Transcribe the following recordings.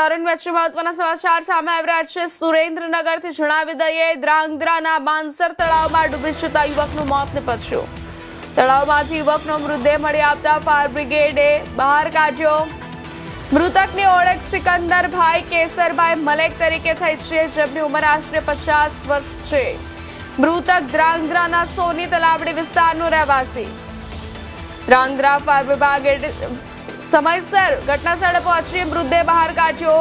વચ્ચે મહત્વના સમાચાર સામે આવી રહ્યા છે। સુરેન્દ્રનગરથી જણાવી દઈએ, ધ્રાંગધ્રાના માનસર તળાવમાં ડૂબી જતા યુવકનું મોત નીપજ્યું। તળાવમાંથી યુવકનો મૃતદેહ મળી આવતા ફાયર બ્રિગેડે બહાર કાઢ્યો। મૃતકની ઓળખ સિકંદરભાઈ કેસરભાઈ મલેક તરીકે થઈ છે, જેમની ઉંમર આશરે 50 વર્ષ છે। મૃતક ધ્રાંગધ્રાના સોની તલાવડી વિસ્તારનો રહેવાસી। ધ્રાંગધ્રા ફાયર વિભાગે સમયસર ઘટનાસ્થળે પહોંચી મૃતદેહ બહાર કાઢ્યો।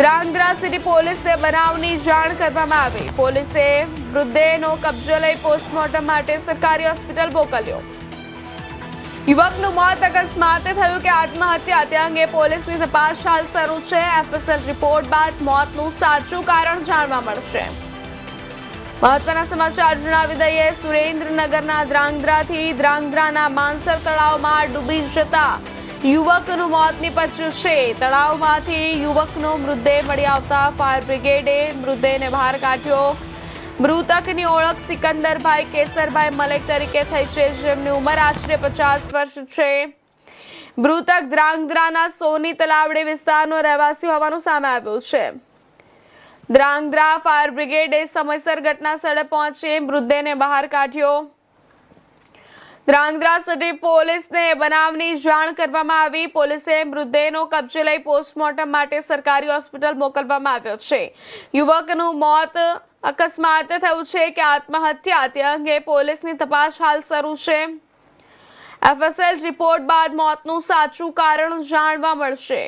ધ્રાંગધ્રા સિટી પોલીસને બનાવની જાણ કરવામાં આવી। પોલીસે મૃતદેહનો કબજો લઈ પોસ્ટમોર્ટમ માટે સરકારી હોસ્પિટલ મોકલ્યો। યુવકનું મોત અકસ્માતે થયું કે આત્મહત્યા, તે અંગે પોલીસની તપાસ હાલ શરૂ છે। એફએસએલ રિપોર્ટ બાદ મોતનું સાચું કારણ જાણવા મળશે। મહત્વના સમાચાર જણાવી દઈએ, સુરેન્દ્રનગરના ધ્રાંગધ્રાથી ધ્રાંગધ્રાના માનસર તળાવમાં ડૂબી જતા યુવકનું મોત નીપજ્યું છે। તળાવમાંથી યુવકનો મૃતદેહ મળી આવતા ફાયર બ્રિગેડે મૃતદેહને બહાર કાઢ્યો। મૃતકની ઓળખ સિકંદરભાઈ કેસરભાઈ મલેક તરીકે થઈ છે, જેમની ઉંમર આશરે 50 વર્ષ છે। મૃતક ધ્રાંગધ્રાના સોની તલાવડી વિસ્તારનો રહેવાસી હોવાનું સામે આવ્યું છે। ધ્રાંગધ્રા ફાયર બ્રિગેડે સમયસર ઘટનાસ્થળે પહોંચી મૃતદેહને બહાર કાઢ્યો। ધ્રાંગધ્રા સિટી પોલીસને બનાવની જાણ કરવામાં આવી। પોલીસે મૃતદેહનો કબજો લઈ પોસ્ટમોર્ટમ માટે સરકારી હોસ્પિટલ મોકલવામાં આવ્યો છે। યુવકનું મોત અકસ્માતે થયું છે કે આત્મહત્યા, તે અંગે પોલીસની તપાસ હાલ શરૂ છે। એફએસએલ રિપોર્ટ બાદ મોતનું સાચું કારણ જાણવા મળશે।